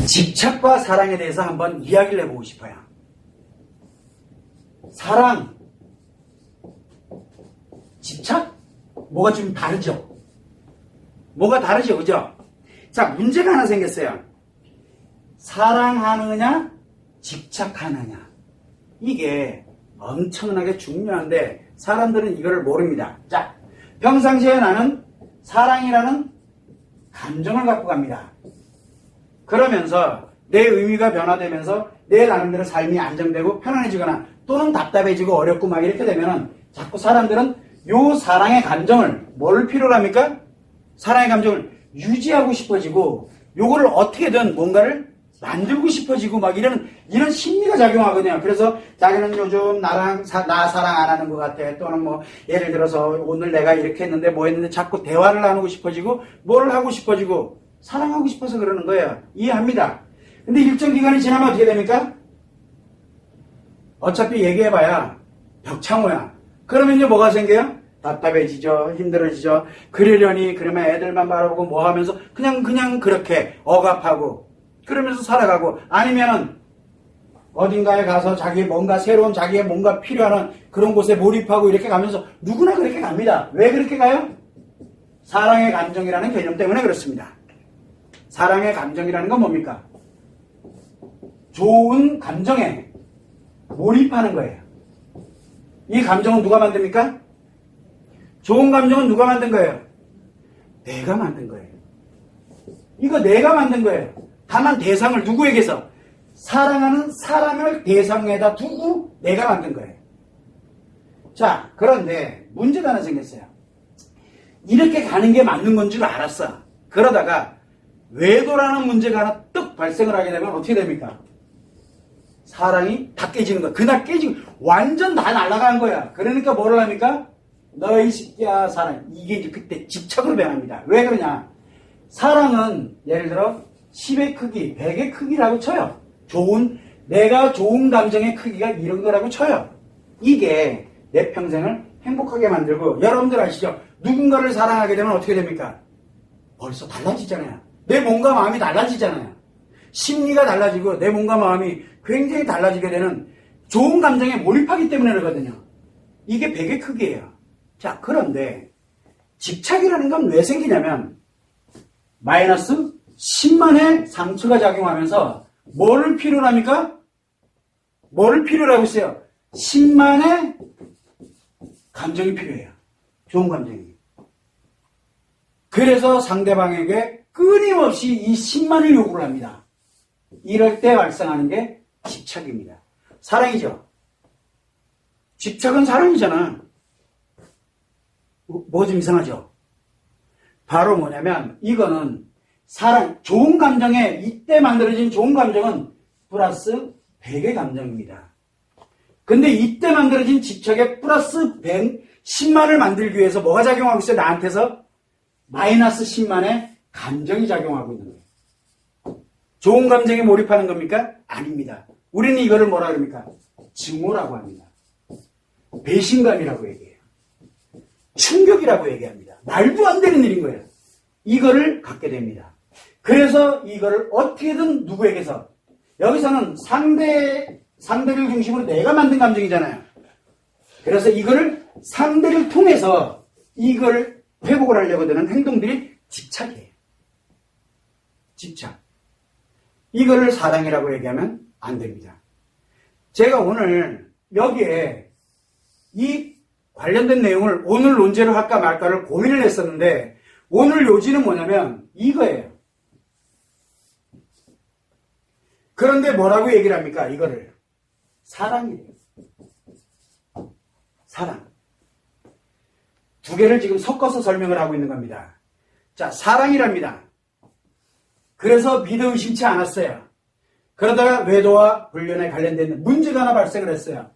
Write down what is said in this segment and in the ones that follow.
집착과 사랑에 대해서 한번 이야기를 해보고 싶어요. 사랑, 집착? 뭐가 좀 다르죠? 뭐가 다르죠? 그죠? 자, 문제가 하나 생겼어요. 사랑하느냐, 집착하느냐. 이게 엄청나게 중요한데 사람들은 이거를 모릅니다. 자, 평상시에 나는 사랑이라는 감정을 갖고 갑니다. 그러면서 내 의미가 변화되면서 내 나름대로 삶이 안정되고 편안해지거나 또는 답답해지고 어렵고 막 이렇게 되면은 자꾸 사람들은 요 사랑의 감정을 뭘 필요로 합니까? 사랑의 감정을 유지하고 싶어지고 요거를 어떻게든 뭔가를 만들고 싶어지고 막 이런 심리가 작용하거든요. 그래서 자기는 요즘 나 사랑 안 하는 것 같아. 또는 뭐 예를 들어서 오늘 내가 이렇게 했는데 뭐 했는데 자꾸 대화를 나누고 싶어지고 뭘 하고 싶어지고 사랑하고 싶어서 그러는 거예요. 이해합니다. 근데 일정 기간이 지나면 어떻게 됩니까? 어차피 얘기해봐야 벽창호야. 그러면 이제 뭐가 생겨요? 답답해지죠. 힘들어지죠. 그러려니 그러면 애들만 바라보고 뭐 하면서 그냥 그렇게 억압하고 그러면서 살아가고 아니면은 어딘가에 가서 자기의 뭔가 새로운 자기의 뭔가 필요한 그런 곳에 몰입하고 이렇게 가면서 누구나 그렇게 갑니다. 왜 그렇게 가요? 사랑의 감정이라는 개념 때문에 그렇습니다. 사랑의 감정이라는 건 뭡니까? 좋은 감정에 몰입하는 거예요. 이 감정은 누가 만듭니까? 좋은 감정은 누가 만든 거예요? 내가 만든 거예요. 이거 내가 만든 거예요. 다만 대상을 누구에게서? 사랑하는 사람을 대상에다 두고 내가 만든 거예요. 자, 그런데 문제가 하나 생겼어요. 이렇게 가는 게 맞는 건 줄 알았어. 그러다가 외도라는 문제가 하나 뚝 발생을 하게 되면 어떻게 됩니까? 사랑이 다 깨지는 거야. 그날 깨지고 완전 다 날아간 거야. 그러니까 뭐를 합니까? 너희 새끼야 사랑. 이게 이제 그때 집착으로 변합니다. 왜 그러냐? 사랑은 예를 들어 10의 크기, 100의 크기라고 쳐요. 내가 좋은 감정의 크기가 이런 거라고 쳐요. 이게 내 평생을 행복하게 만들고 여러분들 아시죠? 누군가를 사랑하게 되면 어떻게 됩니까? 벌써 달라지잖아요. 내 몸과 마음이 달라지잖아요. 심리가 달라지고 내 몸과 마음이 굉장히 달라지게 되는 좋은 감정에 몰입하기 때문에 그러거든요. 이게 100의 크기예요. 자, 그런데 집착이라는 건 왜 생기냐면 마이너스 10만의 상처가 작용하면서 뭐를 필요로 합니까? 뭐를 필요로 하고 있어요? 10만의 감정이 필요해요. 좋은 감정이. 그래서 상대방에게 끊임없이 이 10만을 요구를 합니다. 이럴 때 발생하는 게 집착입니다. 사랑이죠. 집착은 사랑이잖아. 뭐 좀 이상하죠? 바로 뭐냐면 이거는 사랑, 좋은 감정에 이때 만들어진 좋은 감정은 플러스 100의 감정입니다. 근데 이때 만들어진 집착에 플러스 10만을 만들기 위해서 뭐가 작용하고 있어요? 나한테서 마이너스 10만의 감정이 작용하고 있는 거예요. 좋은 감정에 몰입하는 겁니까? 아닙니다. 우리는 이거를 뭐라 그럽니까? 증오라고 합니다. 배신감이라고 얘기해요. 충격이라고 얘기합니다. 말도 안 되는 일인 거예요. 이거를 갖게 됩니다. 그래서 이거를 어떻게든 누구에게서 여기서는 상대를 중심으로 내가 만든 감정이잖아요. 그래서 이거를 상대를 통해서 이걸 회복을 하려고 드는 행동들이 집착이에요. 집착. 이거를 사랑이라고 얘기하면 안 됩니다. 제가 오늘 여기에 이 관련된 내용을 오늘 논제를 할까 말까를 고민을 했었는데 오늘 요지는 뭐냐면 이거예요. 그런데 뭐라고 얘기를 합니까? 이거를 사랑이래요. 사랑. 두 개를 지금 섞어서 설명을 하고 있는 겁니다. 자, 사랑이랍니다. 그래서 믿어 의심치 않았어요. 그러다가 외도와 불륜에 관련된 문제가 하나 발생을 했어요.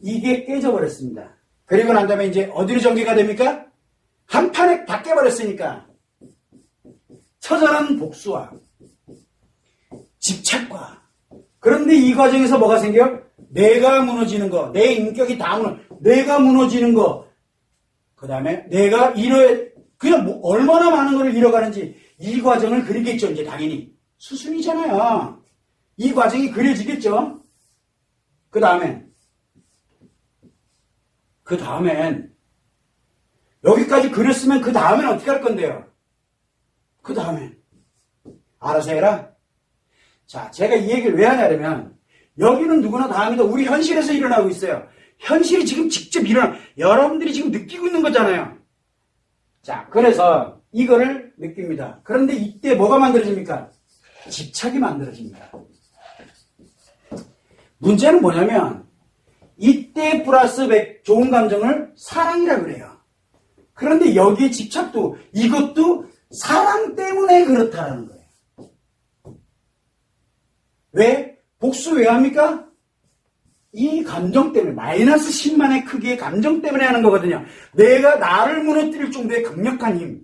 이게 깨져버렸습니다. 그리고 난 다음에 이제 어디로 전개가 됩니까? 한 판에 다 깨버렸으니까 처절한 복수와 집착과 그런데 이 과정에서 뭐가 생겨요? 내가 무너지는 거, 내 인격이 다 내가 무너지는 거, 그 다음에 내가 그냥 뭐 얼마나 많은 걸 잃어가는지 이 과정을 그리겠죠, 이제 당연히. 수순이잖아요. 이 과정이 그려지겠죠? 그 다음엔 여기까지 그렸으면 그 다음엔 어떻게 할 건데요? 그 다음엔 알아서 해라. 자, 제가 이 얘기를 왜 하냐면 여기는 누구나 다 합니다. 우리 현실에서 일어나고 있어요. 현실이 지금 직접 여러분들이 지금 느끼고 있는 거잖아요. 자, 그래서 이거를 느낍니다. 그런데 이때 뭐가 만들어집니까? 집착이 만들어집니다. 문제는 뭐냐면 이때 플러스 좋은 감정을 사랑이라고 그래요. 그런데 여기에 집착도 이것도 사랑 때문에 그렇다라는 거예요. 왜? 복수 왜 합니까? 이 감정 때문에 마이너스 10만의 크기의 감정 때문에 하는 거거든요. 내가 나를 무너뜨릴 정도의 강력한 힘,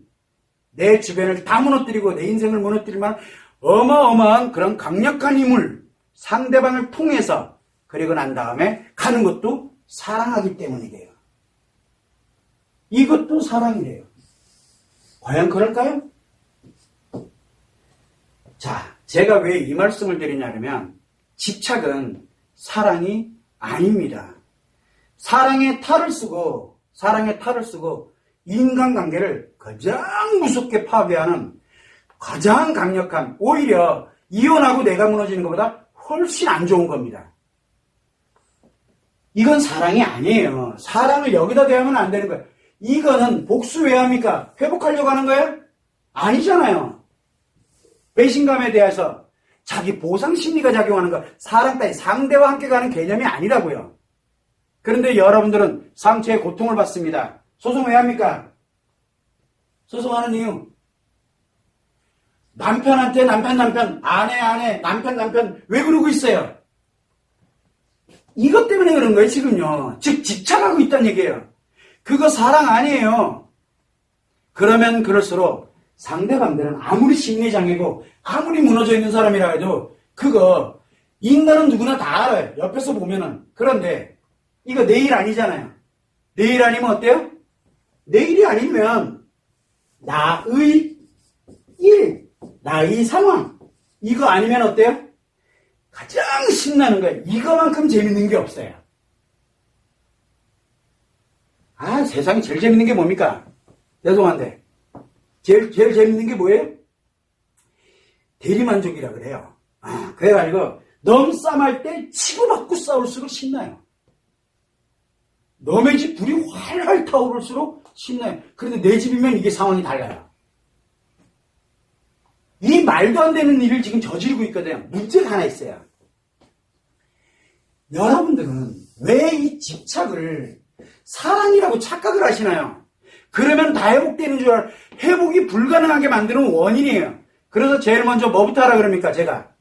내 주변을 다 무너뜨리고 내 인생을 무너뜨릴 만한 어마어마한 그런 강력한 힘을 상대방을 통해서 그리고 난 다음에 가는 것도 사랑하기 때문이래요. 이것도 사랑이래요. 과연 그럴까요? 자, 제가 왜 이 말씀을 드리냐면 집착은 사랑이 아닙니다. 사랑의 탈을 쓰고 인간관계를 가장 무섭게 파괴하는 가장 강력한, 오히려 이혼하고 내가 무너지는 것보다 훨씬 안 좋은 겁니다. 이건 사랑이 아니에요. 사랑을 여기다 대하면 안 되는 거예요. 이거는 복수 왜 합니까? 회복하려고 하는 거예요? 아니잖아요. 배신감에 대해서 자기 보상 심리가 작용하는 거, 사랑 따위 상대와 함께 가는 개념이 아니라고요. 그런데 여러분들은 상처의 고통을 받습니다. 소송 왜 합니까? 소송하는 이유. 남편한테 남편, 아내, 남편 왜 그러고 있어요? 이것 때문에 그런 거예요, 지금요. 즉, 집착하고 있다는 얘기예요. 그거 사랑 아니에요. 그러면 그럴수록 상대방들은 아무리 심리장애고 아무리 무너져 있는 사람이라 해도 그거 인간은 누구나 다 알아요. 옆에서 보면은. 그런데 이거 내 일 아니잖아요. 내 일 아니면 어때요? 내 일이 아니면 나의 일, 나의 상황 이거 아니면 어때요? 가장 신나는 거예요. 이거만큼 재밌는 게 없어요. 아, 세상에 제일 재밌는 게 뭡니까? 죄송한데 제일 재밌는 게 뭐예요? 대리만족이라 그래요. 그래가지고 넘싸움할 때 치고받고 싸울수록 신나요. 너네 집 불이 활활 타오를수록 신나요. 그런데 내 집이면 이게 상황이 달라요. 이 말도 안 되는 일을 지금 저지르고 있거든요. 문제가 하나 있어요. 여러분들은 왜 이 집착을 사랑이라고 착각을 하시나요? 그러면 다 회복되는 줄 알아요. 회복이 불가능하게 만드는 원인이에요. 그래서 제일 먼저 뭐부터 하라 그럽니까? 제가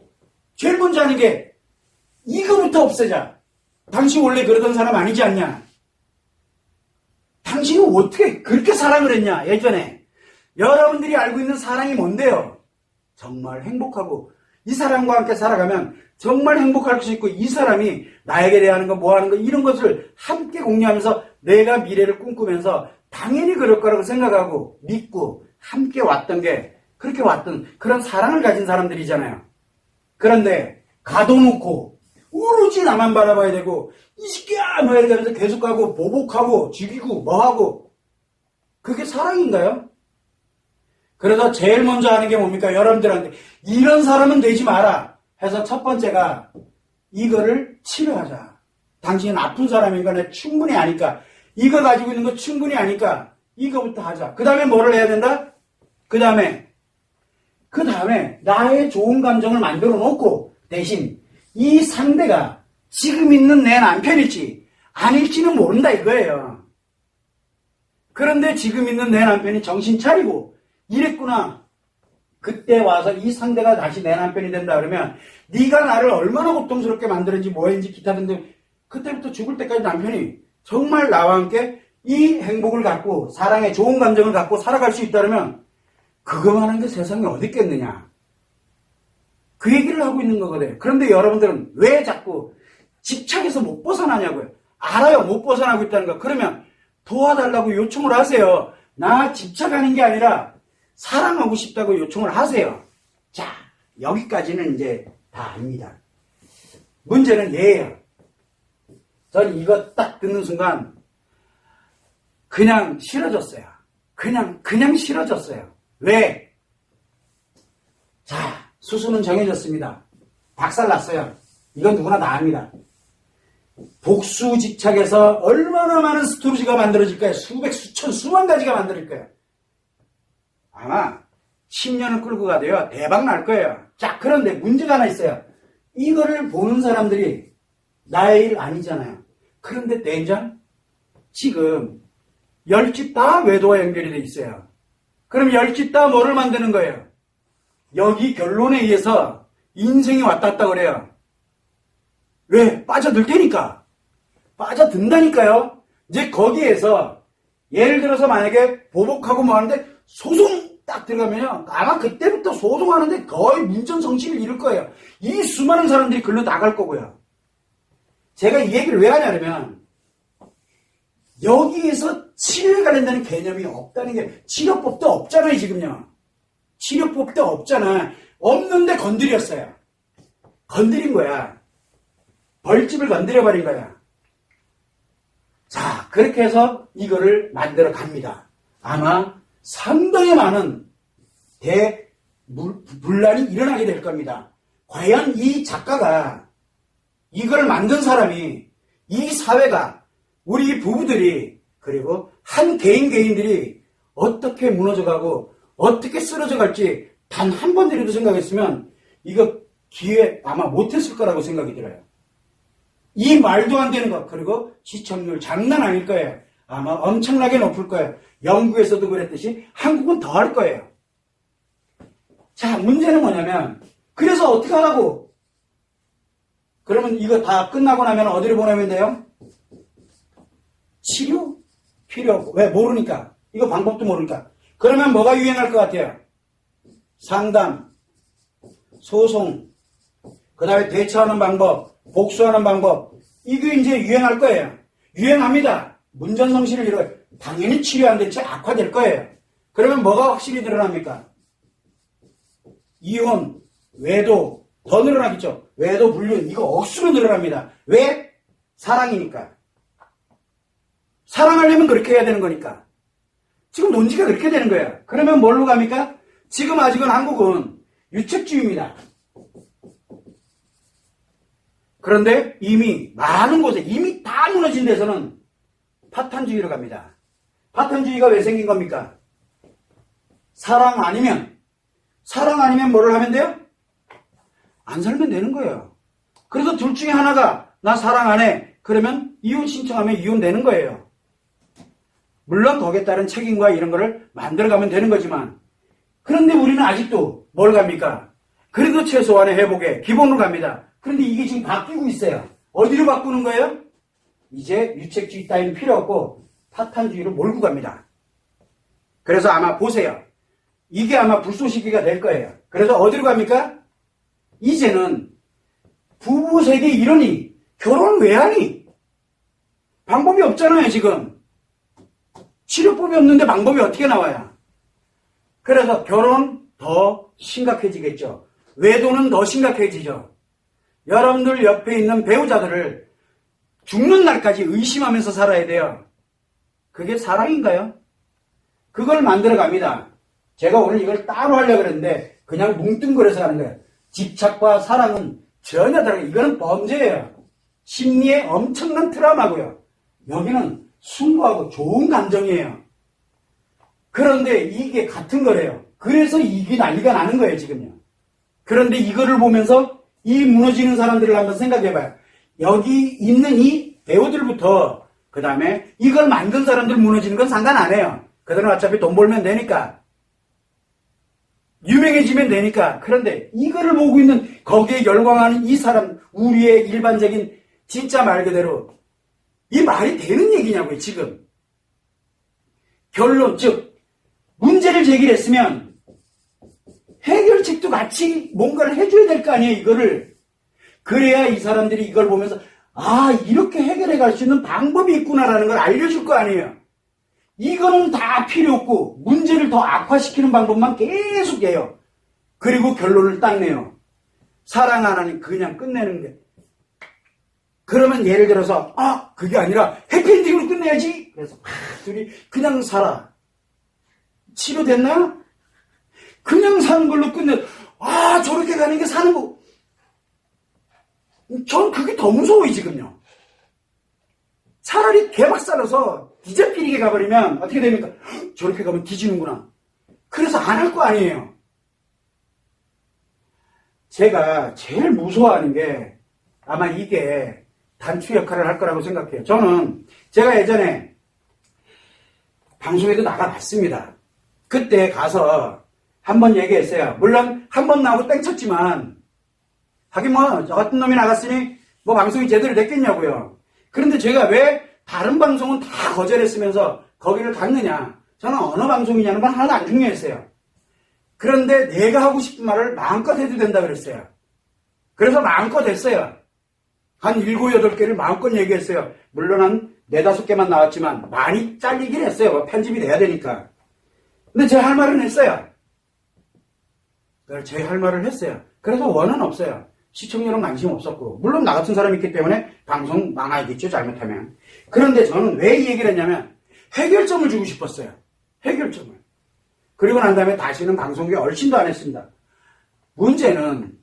제일 먼저 하는 게 이거부터 없애자. 당신 원래 그러던 사람 아니지 않냐? 당신은 어떻게 그렇게 사랑을 했냐? 예전에 여러분들이 알고 있는 사랑이 뭔데요? 정말 행복하고 이 사람과 함께 살아가면 정말 행복할 수 있고 이 사람이 나에게 대하는 거 뭐 하는 거 이런 것을 함께 공유하면서 내가 미래를 꿈꾸면서 당연히 그럴 거라고 생각하고 믿고 함께 왔던 게 그렇게 왔던 그런 사랑을 가진 사람들이잖아요. 그런데 가둬놓고 오로지 나만 바라봐야 되고 이 새끼야 뭐 이러면서 계속 가고 보복하고 죽이고 뭐하고 그게 사랑인가요? 그래서 제일 먼저 하는 게 뭡니까? 여러분들한테 이런 사람은 되지 마라 해서 첫 번째가 이거를 치료하자. 당신은 아픈 사람인가? 내가 충분히 아니까 이거 가지고 있는 거 충분히 아니까 이거부터 하자. 그 다음에 뭐를 해야 된다? 그 다음에 나의 좋은 감정을 만들어 놓고 대신 이 상대가 지금 있는 내 남편일지 아닐지는 모른다 이거예요. 그런데 지금 있는 내 남편이 정신 차리고 이랬구나. 그때 와서 이 상대가 다시 내 남편이 된다 그러면 네가 나를 얼마나 고통스럽게 만들었는지 뭐했는지 기타 등등 그때부터 죽을 때까지 남편이 정말 나와 함께 이 행복을 갖고 사랑의 좋은 감정을 갖고 살아갈 수 있다 그러면 그거만한 게 세상에 어디 있겠느냐. 그 얘기를 하고 있는 거거든요. 그런데 여러분들은 왜 자꾸 집착해서 못 벗어나냐고요. 알아요. 못 벗어나고 있다는 거. 그러면 도와달라고 요청을 하세요. 나 집착하는 게 아니라 사랑하고 싶다고 요청을 하세요. 자, 여기까지는 이제 다 압니다. 문제는 얘예요. 전 이거 딱 듣는 순간 그냥 싫어졌어요. 그냥 싫어졌어요. 왜? 자, 수수는 정해졌습니다. 박살났어요. 이건 누구나 다 압니다. 복수집착에서 얼마나 많은 스토리가 만들어질까요? 수백, 수천, 수만 가지가 만들어질 거예요. 아마 10년을 끌고 가도요, 대박 날 거예요. 자, 그런데 문제가 하나 있어요. 이거를 보는 사람들이 나의 일 아니잖아요. 그런데 대장, 지금 10집 다 외도와 연결이 돼 있어요. 그럼 10집 다 뭐를 만드는 거예요? 여기 결론에 의해서 인생이 왔다 갔다 그래요. 왜? 빠져들 테니까. 빠져든다니까요. 이제 거기에서 예를 들어서 만약에 보복하고 뭐 하는데 소송 딱 들어가면요. 아마 그때부터 소송하는데 거의 문전성시를 이룰 거예요. 이 수많은 사람들이 글로 나갈 거고요. 제가 이 얘기를 왜 하냐면 여기에서 치료에 관련되는 개념이 없다는 게 치료법도 없잖아요 지금요. 치료법도 없잖아. 없는데 건드렸어요. 건드린 거야. 벌집을 건드려버린 거야. 자, 그렇게 해서 이거를 만들어 갑니다. 아마 상당히 많은 대문란이 일어나게 될 겁니다. 과연 이 작가가 이걸 만든 사람이 이 사회가 우리 부부들이 그리고 한 개인들이 어떻게 무너져가고 어떻게 쓰러져 갈지 단 한 번이라도 생각했으면 이거 기회 아마 못했을 거라고 생각이 들어요. 이 말도 안 되는 것 그리고 시청률 장난 아닐 거예요. 아마 엄청나게 높을 거예요. 영국에서도 그랬듯이 한국은 더 할 거예요. 자, 문제는 뭐냐면 그래서 어떻게 하라고? 그러면 이거 다 끝나고 나면 어디로 보내면 돼요? 치료? 필요 없고. 왜? 모르니까. 이거 방법도 모르니까. 그러면 뭐가 유행할 것 같아요? 상담, 소송, 그 다음에 대처하는 방법, 복수하는 방법. 이게 이제 유행할 거예요. 유행합니다. 문전성시를 이루어요. 당연히 치료 안 된 채 악화될 거예요. 그러면 뭐가 확실히 드러납니까? 이혼, 외도, 더 늘어나겠죠. 외도, 불륜, 이거 억수로 늘어납니다. 왜? 사랑이니까. 사랑하려면 그렇게 해야 되는 거니까. 지금 논지가 그렇게 되는 거예요. 그러면 뭘로 갑니까? 지금 아직은 한국은 유책주의입니다. 그런데 이미 많은 곳에 이미 다 무너진 데서는 파탄주의로 갑니다. 파탄주의가 왜 생긴 겁니까? 사랑 아니면 뭐를 하면 돼요? 안 살면 되는 거예요. 그래서 둘 중에 하나가 나 사랑 안 해. 그러면 이혼 신청하면 이혼되는 거예요. 물론 거기에 따른 책임과 이런 거를 만들어가면 되는 거지만 그런데 우리는 아직도 뭘 갑니까? 그래도 최소한의 회복에 기본으로 갑니다. 그런데 이게 지금 바뀌고 있어요. 어디로 바꾸는 거예요? 이제 유책주의 따위는 필요 없고 파탄주의로 몰고 갑니다. 그래서 아마 보세요. 이게 아마 불쏘시개가 될 거예요. 그래서 어디로 갑니까? 이제는 부부 세계 이러니 결혼 왜 하니? 방법이 없잖아요 지금. 치료법이 없는데 방법이 어떻게 나와요? 그래서 결혼 더 심각해지겠죠. 외도는 더 심각해지죠. 여러분들 옆에 있는 배우자들을 죽는 날까지 의심하면서 살아야 돼요. 그게 사랑인가요? 그걸 만들어 갑니다. 제가 오늘 이걸 따로 하려고 그랬는데 그냥 뭉뚱그려서 하는 거예요. 집착과 사랑은 전혀 다르게 이거는 범죄예요. 심리에 엄청난 트라우마고요. 여기는 숭고하고 좋은 감정이에요. 그런데 이게 같은 거래요. 그래서 이게 난리가 나는 거예요 지금요. 그런데 이거를 보면서 이 무너지는 사람들을 한번 생각해봐요. 여기 있는 이 배우들부터 그 다음에 이걸 만든 사람들 무너지는 건 상관 안 해요. 그들은 어차피 돈 벌면 되니까. 유명해지면 되니까. 그런데 이거를 보고 있는 거기에 열광하는 이 사람 우리의 일반적인 진짜 말 그대로 이 말이 되는 얘기냐고요 지금. 결론 즉 문제를 제기했으면 해결책도 같이 뭔가를 해줘야 될 거 아니에요 이거를. 그래야 이 사람들이 이걸 보면서 아 이렇게 해결해 갈 수 있는 방법이 있구나라는 걸 알려줄 거 아니에요. 이거는 다 필요 없고 문제를 더 악화시키는 방법만 계속 해요. 그리고 결론을 딱 내요. 사랑 안 하니 그냥 끝내는 게. 그러면 예를 들어서 그게 아니라 해피엔딩으로 끝내야지. 그래서 둘이 그냥 살아. 치료됐나? 그냥 사는 걸로 끝내. 저렇게 가는 게 사는 거. 전 그게 더 무서워요 지금요. 차라리 개박살나서 뒤잡히게 가버리면 어떻게 됩니까? 저렇게 가면 뒤지는구나. 그래서 안 할 거 아니에요. 제가 제일 무서워하는 게 아마 이게 단추 역할을 할 거라고 생각해요. 제가 예전에 방송에도 나가봤습니다. 그때 가서 한번 얘기했어요. 물론 한 번 나오고 땡쳤지만 하긴 저 같은 놈이 나갔으니 방송이 제대로 됐겠냐고요. 그런데 제가 왜 다른 방송은 다 거절했으면서 거기를 갔느냐. 저는 어느 방송이냐는 건 하나도 안 중요했어요. 그런데 내가 하고 싶은 말을 마음껏 해도 된다 그랬어요. 그래서 마음껏 했어요. 한 7, 8개를 마음껏 얘기했어요. 물론 한 4, 5개만 나왔지만 많이 잘리긴 했어요. 편집이 돼야 되니까. 근데 제 할 말은 했어요. 제 할 말을 했어요. 그래서 원은 없어요. 시청률은 관심 없었고 물론 나 같은 사람이 있기 때문에 방송 망하겠죠 잘못하면. 그런데 저는 왜 이 얘기를 했냐면 해결점을 주고 싶었어요. 해결점을. 그리고 난 다음에 다시는 방송국에 얼씬도 안 했습니다. 문제는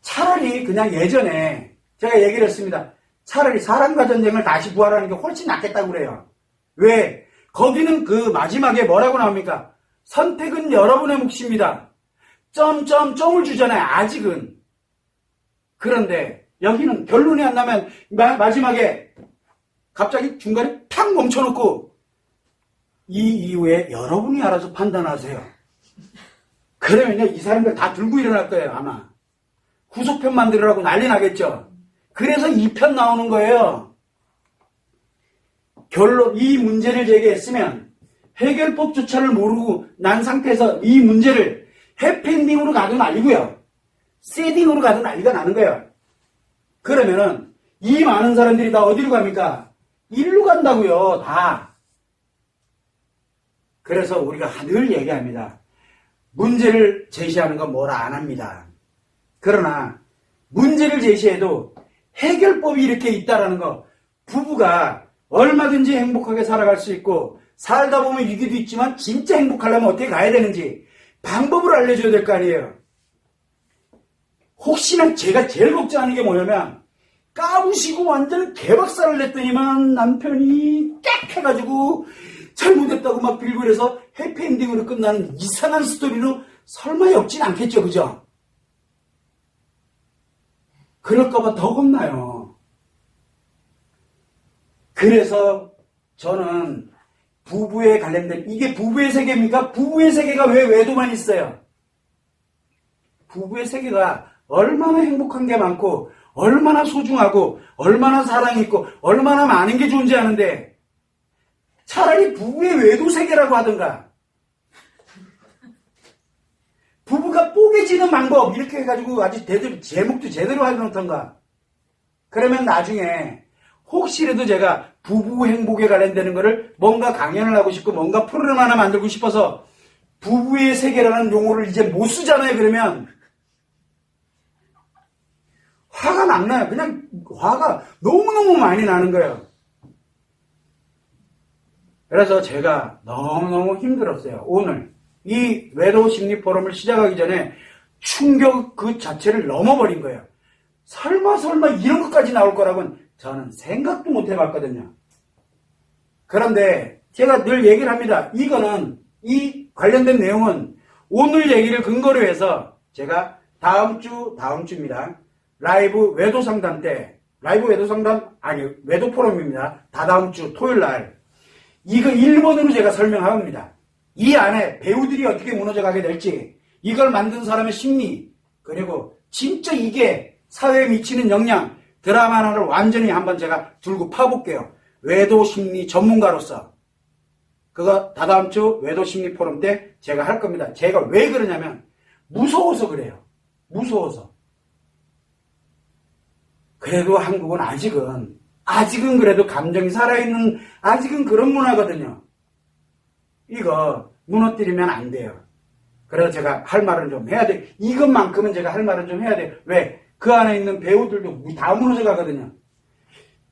차라리 그냥 예전에 제가 얘기를 했습니다. 차라리 사랑과 전쟁을 다시 부활하는 게 훨씬 낫겠다고 그래요. 왜? 거기는 그 마지막에 뭐라고 나옵니까? 선택은 여러분의 몫입니다. 점을 주잖아요. 아직은. 그런데 여기는 결론이 안 나면 마지막에 갑자기 중간에 탁 멈춰놓고 이 이후에 여러분이 알아서 판단하세요. 그러면요 이 사람들 다 들고 일어날 거예요. 아마 후속편 만들으라고 난리 나겠죠. 그래서 2편 나오는 거예요. 결론 이 문제를 제기했으면 해결법조차를 모르고 난 상태에서 이 문제를 해피엔딩으로 가도 난리고요. 새딩으로 가도 난리가 나는 거예요. 그러면은 이 많은 사람들이 다 어디로 갑니까? 일로 간다고요. 다. 그래서 우리가 늘 얘기합니다. 문제를 제시하는 건 뭐라 안 합니다. 그러나 문제를 제시해도 해결법이 이렇게 있다라는 거, 부부가 얼마든지 행복하게 살아갈 수 있고 살다 보면 위기도 있지만 진짜 행복하려면 어떻게 가야 되는지 방법을 알려줘야 될 거 아니에요. 혹시나 제가 제일 걱정하는 게 뭐냐면 까부시고 완전 개박살을 냈더니만 남편이 깍 해가지고 잘못했다고 막 빌고 이래서 해피엔딩으로 끝나는 이상한 스토리로 설마 엮진 않겠죠. 그죠? 그럴까봐 더 겁나요. 그래서 저는 부부에 관련된 이게 부부의 세계입니까? 부부의 세계가 왜 외도만 있어요? 부부의 세계가 얼마나 행복한 게 많고 얼마나 소중하고 얼마나 사랑이 있고 얼마나 많은 게 존재하는데 차라리 부부의 외도 세계라고 하든가 부부가 뽀개지는 방법 이렇게 해가지고 아주 제목도 제대로 해놓던가. 그러면 나중에 혹시라도 제가 부부 행복에 관련되는 거를 뭔가 강연을 하고 싶고 뭔가 프로그램 하나 만들고 싶어서 부부의 세계라는 용어를 이제 못 쓰잖아요. 그러면 화가 막 나요. 그냥 화가 너무너무 많이 나는 거예요. 그래서 제가 너무너무 힘들었어요. 오늘 이 외도 심리 포럼을 시작하기 전에 충격 그 자체를 넘어버린 거예요. 설마 이런 것까지 나올 거라고는 저는 생각도 못 해봤거든요. 그런데 제가 늘 얘기를 합니다. 이거는 이 관련된 내용은 오늘 얘기를 근거로 해서 제가 다음 주입니다. 라이브 외도 상담 때 외도 포럼입니다. 다다음 주 토요일 날 이거 1번으로 제가 설명합니다. 이 안에 배우들이 어떻게 무너져가게 될지 이걸 만든 사람의 심리 그리고 진짜 이게 사회에 미치는 영향 드라마 하나를 완전히 한번 제가 들고 파볼게요. 외도 심리 전문가로서 그거 다다음 주 외도 심리 포럼 때 제가 할 겁니다. 제가 왜 그러냐면 무서워서 그래요. 무서워서. 그래도 한국은 아직은 그래도 감정이 살아있는 아직은 그런 문화거든요. 이거 무너뜨리면 안 돼요. 그래서 제가 할 말은 좀 해야 돼. 이것만큼은 제가 할 말은 좀 해야 돼. 왜? 그 안에 있는 배우들도 다 무너져 가거든요.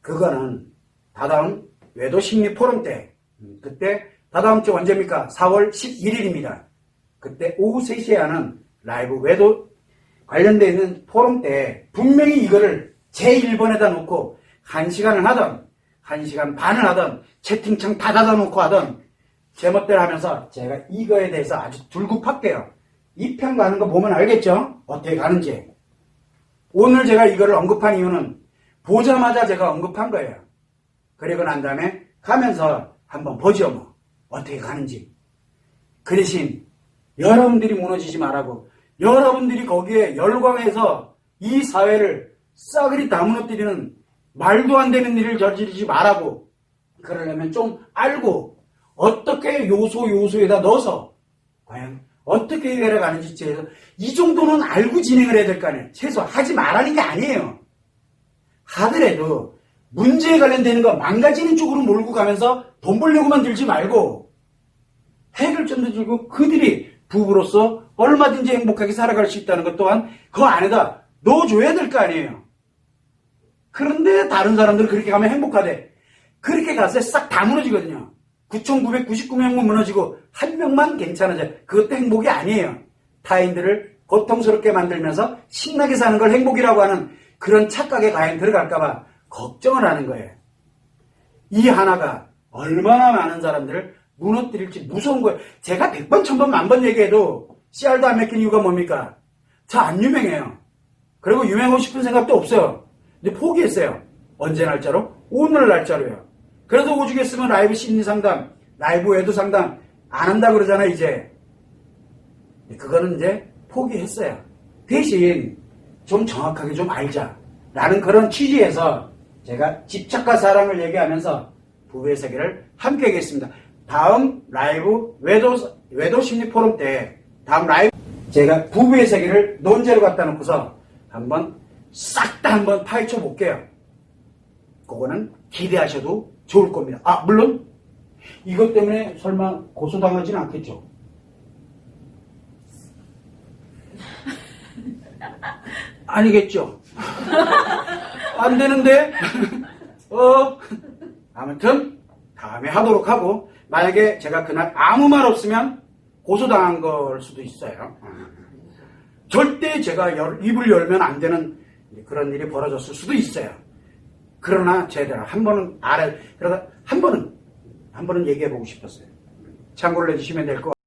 그거는 다다음 외도 심리 포럼 때, 그때 다다음 주 언제입니까? 4월 11일입니다. 그때 오후 3시에 하는 라이브 외도 관련되어 있는 포럼 때 분명히 이거를 제1번에다 놓고 1시간을 하던 1시간 반을 하던 채팅창 다 닫아놓고 하던 제멋대로 하면서 제가 이거에 대해서 아주 dur급할게요. 이 편 가는 거 보면 알겠죠? 어떻게 가는지. 오늘 제가 이거를 언급한 이유는 보자마자 제가 언급한 거예요. 그리고 난 다음에 가면서 한번 보죠 뭐. 어떻게 가는지. 그 대신 여러분들이 무너지지 말라고, 여러분들이 거기에 열광해서 이 사회를 싸그리 다 무너뜨리는 말도 안 되는 일을 저지르지 말라고. 그러려면 좀 알고 어떻게 요소에다 넣어서 과연 어떻게 해결해가는지 이 정도는 알고 진행을 해야 될 거 아니에요. 최소 하지 말라는 게 아니에요. 하더라도 문제에 관련되는 거 망가지는 쪽으로 몰고 가면서 돈 벌려고만 들지 말고 해결점도 들고 그들이 부부로서 얼마든지 행복하게 살아갈 수 있다는 것 또한 그 안에다 넣어줘야 될 거 아니에요. 그런데 다른 사람들은 그렇게 가면 행복하대. 그렇게 가서 싹 다 무너지거든요. 9,999명 무너지고 한 명만 괜찮아져. 그것도 행복이 아니에요. 타인들을 고통스럽게 만들면서 신나게 사는 걸 행복이라고 하는 그런 착각에 과연 들어갈까봐 걱정을 하는 거예요. 이 하나가 얼마나 많은 사람들을 무너뜨릴지 무서운 거예요. 제가 100번, 1000번, 10,000번 얘기해도 씨알도 안 맥힌 이유가 뭡니까? 저 안 유명해요. 그리고 유명하고 싶은 생각도 없어요. 근데 포기했어요. 언제 날짜로? 오늘 날짜로요. 그래서 오죽했으면 라이브 심리 상담, 라이브 외도 상담 안 한다 그러잖아요, 이제. 그거는 이제 포기했어요. 대신 좀 정확하게 좀 알자. 라는 그런 취지에서 제가 집착과 사랑을 얘기하면서 부부의 세계를 함께 하겠습니다. 다음 라이브 외도 심리 포럼 때, 다음 라이브 제가 부부의 세계를 논제로 갖다 놓고서 한번 싹 다 한번 파헤쳐 볼게요. 그거는 기대하셔도 좋을 겁니다. 아, 물론 이것 때문에 설마 고소당하진 않겠죠? 아니겠죠? 안 되는데? 아무튼 다음에 하도록 하고, 만약에 제가 그날 아무 말 없으면 고소당한 걸 수도 있어요. 절대 제가 입을 열면 안 되는 그런 일이 벌어졌을 수도 있어요. 그러나 제대로 한 번은 그러다 한 번은 얘기해보고 싶었어요. 참고를 해주시면 될 것 같아요.